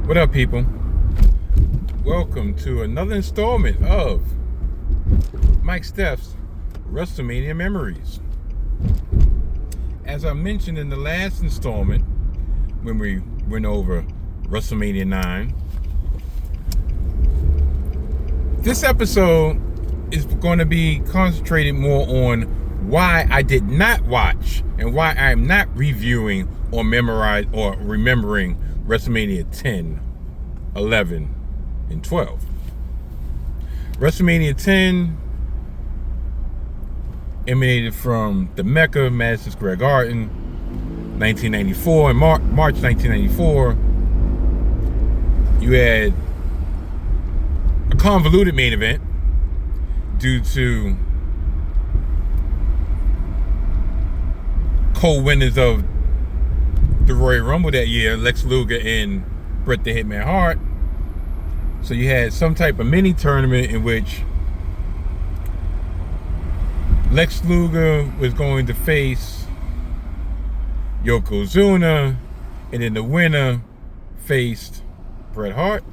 What up, people? Welcome to another installment of Mike Steph's Wrestlemania Memories. As I mentioned in the last installment, when we went over Wrestlemania 9, this episode is going to be concentrated more on why I did not watch and why I am not reviewing or remembering WrestleMania 10, 11, and 12. WrestleMania 10 emanated from the Mecca, Madison Square Garden, 1994. In March 1994, you had a convoluted main event due to co-winners of the Royal Rumble that year, Lex Luger and Bret the Hitman Hart. So you had some type of mini tournament in which Lex Luger was going to face Yokozuna, and then the winner faced Bret Hart.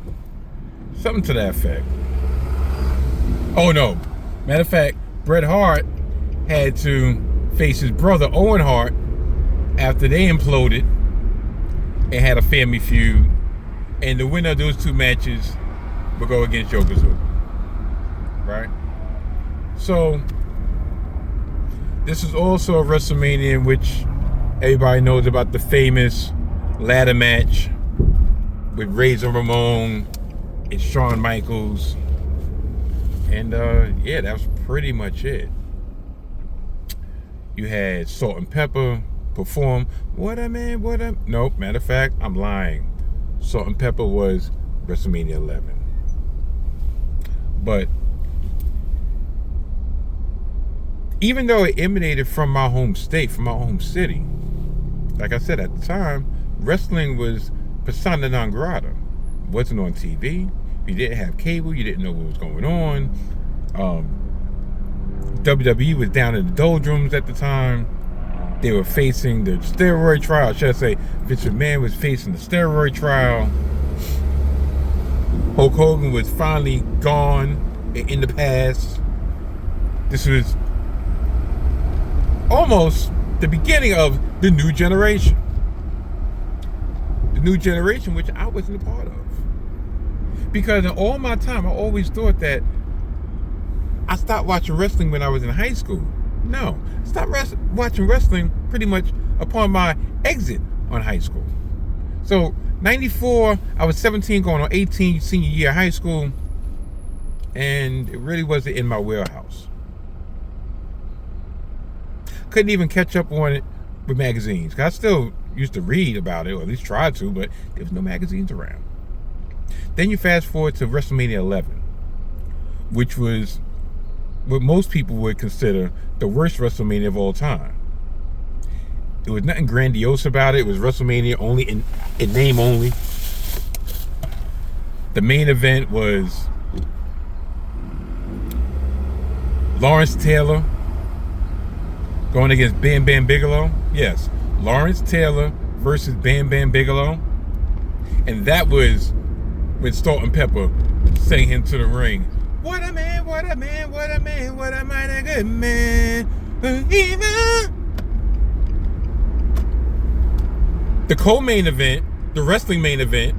Something to that effect. Oh no. Matter of fact, Bret Hart had to face his brother Owen Hart after they imploded and had a family feud, and the winner of those two matches will go against Yokozuna, right? So this is also a WrestleMania in which everybody knows about the famous ladder match with Razor Ramon and Shawn Michaels, and yeah, that was pretty much it. You had Salt and Pepper perform Nope, matter of fact, I'm lying. Salt and Pepper was WrestleMania 11. But even though it emanated from my home state, from my home city, like I said at the time, wrestling was persona non grata. It wasn't on TV. You didn't have cable. You didn't know what was going on. WWE was down in the doldrums at the time. They were facing the steroid trial. Should I say, Vince McMahon was facing the steroid trial. Hulk Hogan was finally gone in the past. This was almost the beginning of the new generation. The new generation, which I wasn't a part of. Because in all my time, I always thought that I stopped watching wrestling when I was in high school. No, I stopped watching wrestling pretty much upon my exit on high school. So, 94, I was 17 going on 18, senior year of high school, and it really wasn't in my wheelhouse. Couldn't even catch up on it with magazines. I still used to read about it, or at least tried to, but there was no magazines around. Then you fast forward to WrestleMania 11, which was what most people would consider the worst WrestleMania of all time. There was nothing grandiose about it. It was WrestleMania only in name only. The main event was Lawrence Taylor going against Bam Bam Bigelow. Yes, Lawrence Taylor versus Bam Bam Bigelow. And that was when Salt and Pepper sang him to the ring. What a man, what a man, what a man, what a mighty good man. The co-main event, the wrestling main event,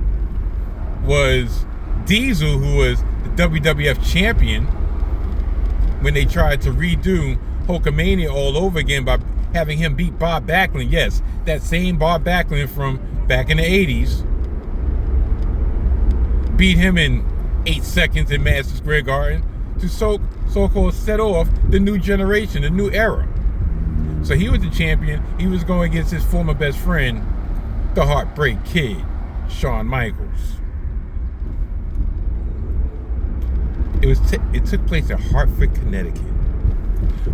was Diesel, who was the WWF champion, when they tried to redo Hulkamania all over again by having him beat Bob Backlund. Yes, that same Bob Backlund from back in the 80s. Beat him in 8 seconds in Madison Square Garden to so-called set off the new generation, the new era. So he was the champion. He was going against his former best friend, the Heartbreak Kid, Shawn Michaels. It took place in Hartford, Connecticut.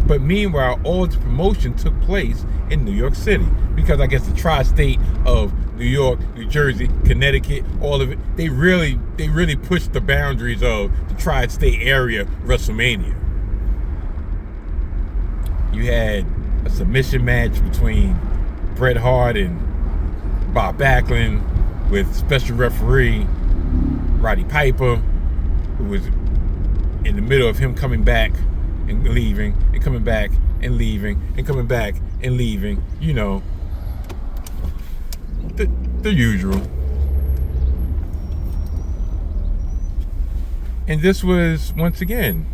But meanwhile, all the promotion took place in New York City, because I guess the tri-state of New York, New Jersey, Connecticut, all of it, they really pushed the boundaries of the tri-state area WrestleMania. You had a submission match between Bret Hart and Bob Backlund. with special referee Roddy Piper, who was in the middle of him coming back and leaving and coming back and leaving and coming back and leaving, you know, the usual. And this was, once again,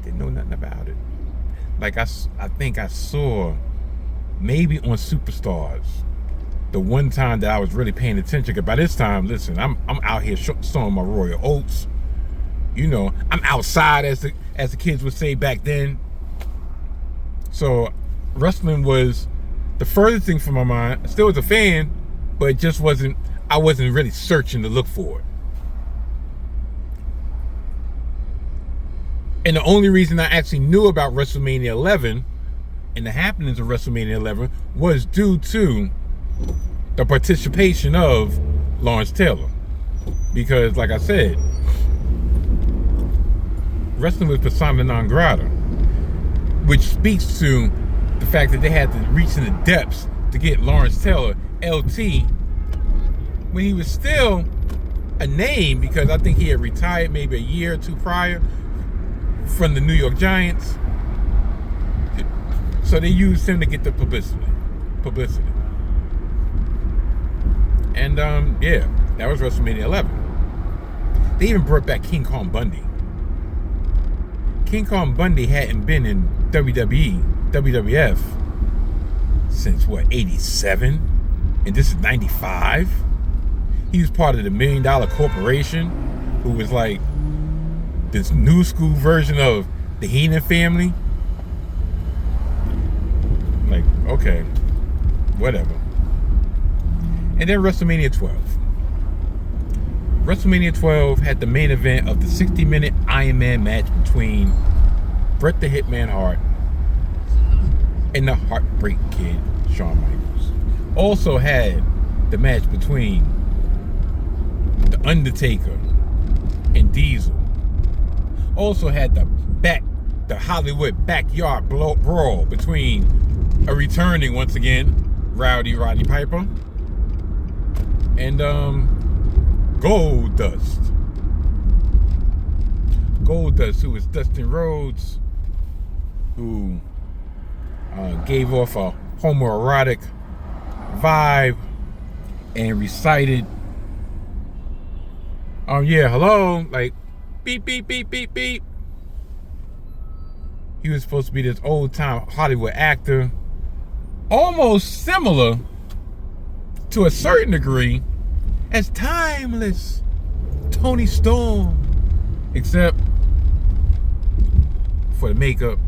didn't know nothing about it. Like I think I saw maybe on Superstars the one time that I was really paying attention. Because by this time, listen, I'm out here sowing my royal oats. You know, I'm outside, as the kids would say back then. So wrestling was the furthest thing from my mind. I still was a fan, but it just wasn't. I wasn't really searching to look for it. And the only reason I actually knew about WrestleMania 11 and the happenings of WrestleMania 11 was due to the participation of Lawrence Taylor. Because, like I said, wrestling was persona non grata, which speaks to the fact that they had to reach in the depths to get Lawrence Taylor, LT, when he was still a name, because I think he had retired maybe a year or two prior from the New York Giants. So they used him to get the publicity. And yeah, that was WrestleMania 11. They even brought back King Kong Bundy. King Kong Bundy hadn't been in WWE, WWF since what, 87? And this is 95? He was part of the $1 Million Corporation, who was like this new school version of the Heenan family. Like, okay, whatever. And then WrestleMania 12. WrestleMania 12 had the main event of the 60-minute Iron Man match between Bret the Hitman Hart and the Heartbreak Kid, Shawn Michaels. Also had the match between The Undertaker and Diesel. Also had the Hollywood backyard brawl between a returning, once again, Roddy Piper and Goldust, who was Dustin Rhodes, who gave off a homoerotic vibe and recited, yeah, hello, like, beep, beep, beep, beep, beep. He was supposed to be this old-time Hollywood actor, almost similar, to a certain degree, as timeless Tony Storm, except for the makeup,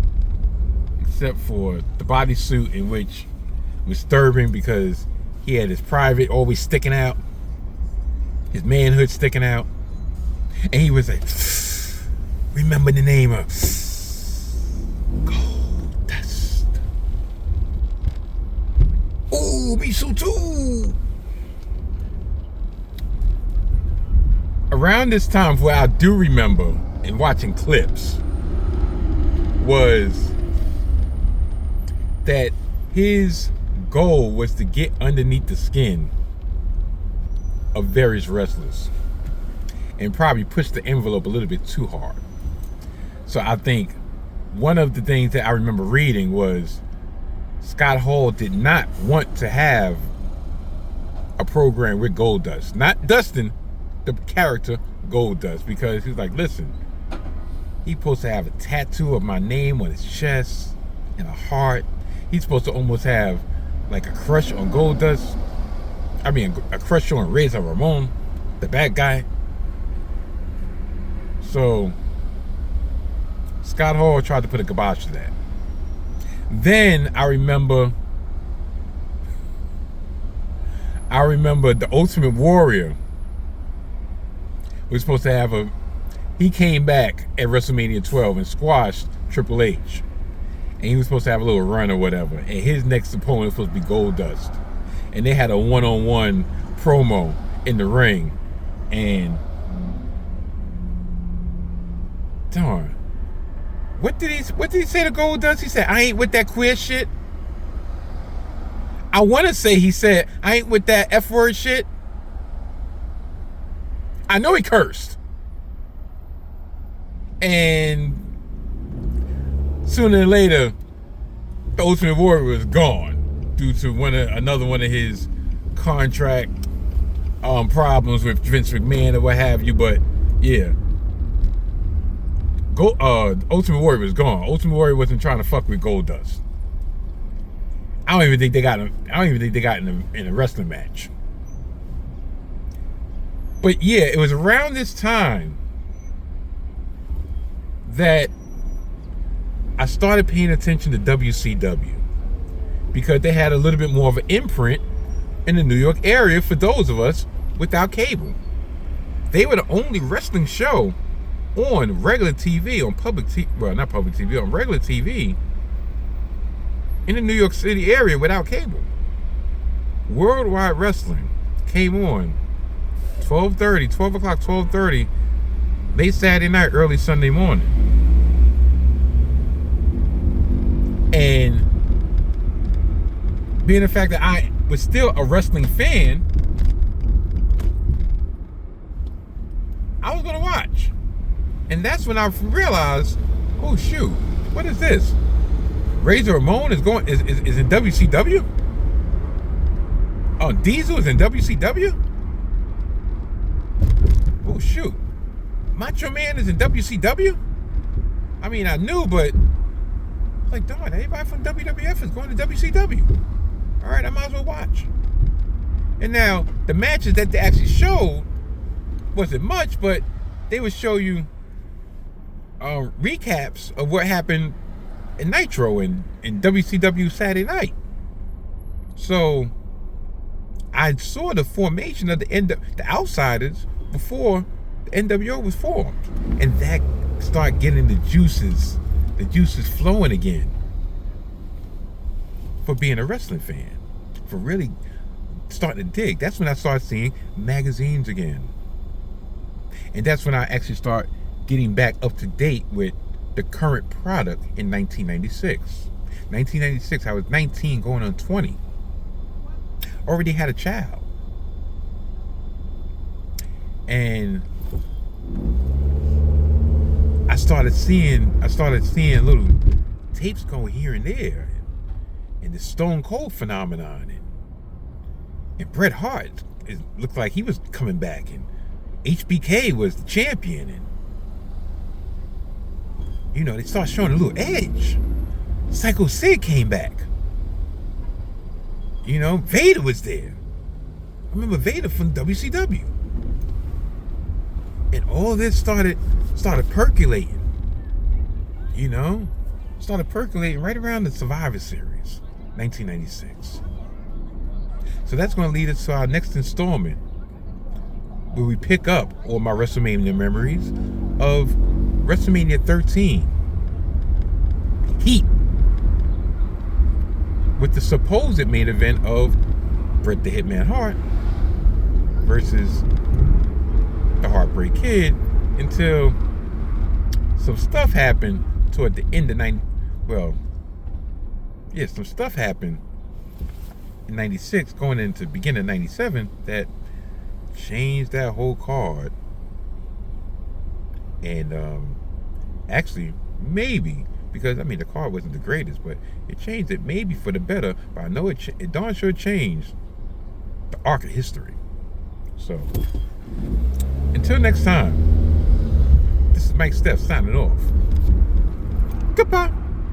except for the bodysuit, in which was disturbing because he had his private always sticking out, his manhood sticking out, and he was like, remember the name of Goldust. Oh, me so too. Around this time, what I do remember in watching clips was that his goal was to get underneath the skin of various wrestlers and probably push the envelope a little bit too hard. So I think one of the things that I remember reading was Scott Hall did not want to have a program with Goldust, not Dustin, the character Goldust, because he's like, listen, he's supposed to have a tattoo of my name on his chest and a heart. He's supposed to almost have like a crush on Goldust. I mean, a crush on Razor Ramon, the bad guy. So Scott Hall tried to put a kibosh to that. Then I remember the Ultimate Warrior was supposed to have he came back at WrestleMania 12 and squashed Triple H. And he was supposed to have a little run or whatever. And his next opponent was supposed to be Goldust. And they had a one-on-one promo in the ring. And darn. What did he say to Goldust? He said, I ain't with that queer shit. I want to say he said, I ain't with that F word shit. I know he cursed. And sooner than later, the Ultimate Warrior was gone due to another one of his contract problems with Vince McMahon or what have you. But yeah, Ultimate Warrior was gone. Ultimate Warrior wasn't trying to fuck with Goldust. I don't even think they got in a wrestling match. But yeah, it was around this time that I started paying attention to WCW because they had a little bit more of an imprint in the New York area for those of us without cable. They were the only wrestling show on regular TV, on public TV, well, not public TV, on regular TV in the New York City area without cable. Worldwide Wrestling came on 12 o'clock, 12:30, late Saturday night, early Sunday morning. And being the fact that I was still a wrestling fan, I was going to watch. And that's when I realized, oh shoot, what is this? Razor Ramon is in WCW? Oh, Diesel is in WCW? Oh shoot, Macho Man is in WCW? I mean, I knew, but like, darn, everybody from WWF is going to WCW. All right, I might as well watch. And now, the matches that they actually showed wasn't much, but they would show you recaps of what happened in Nitro and in WCW Saturday night. So I saw the formation of the Outsiders before the NWO was formed, and that started getting the juices flowing again for being a wrestling fan, for really starting to dig. That's when I started seeing magazines again, and that's when I actually start getting back up to date with the current product in 1996. 1996, I was 19 going on 20. Already had a child. And I started seeing little tapes going here and there, and the Stone Cold phenomenon, and Bret Hart, it looked like he was coming back, and HBK was the champion, and you know, they started showing a little edge. Psycho Sid came back. You know, Vader was there. I remember Vader from WCW. And all this started percolating. You know? Started percolating right around the Survivor Series, 1996. So that's going to lead us to our next installment, where we pick up all my WrestleMania memories of WrestleMania 13. Heat. With the supposed main event of Bret the Hitman Hart versus the Heartbreak Kid, until some stuff happened toward the end of some stuff happened in 96 going into the beginning of 97 that changed that whole card. And actually, maybe, because I mean the card wasn't the greatest, but it changed it maybe for the better. But I know it darn sure changed the arc of history. So until next time, this is Mike Steph signing off. Goodbye.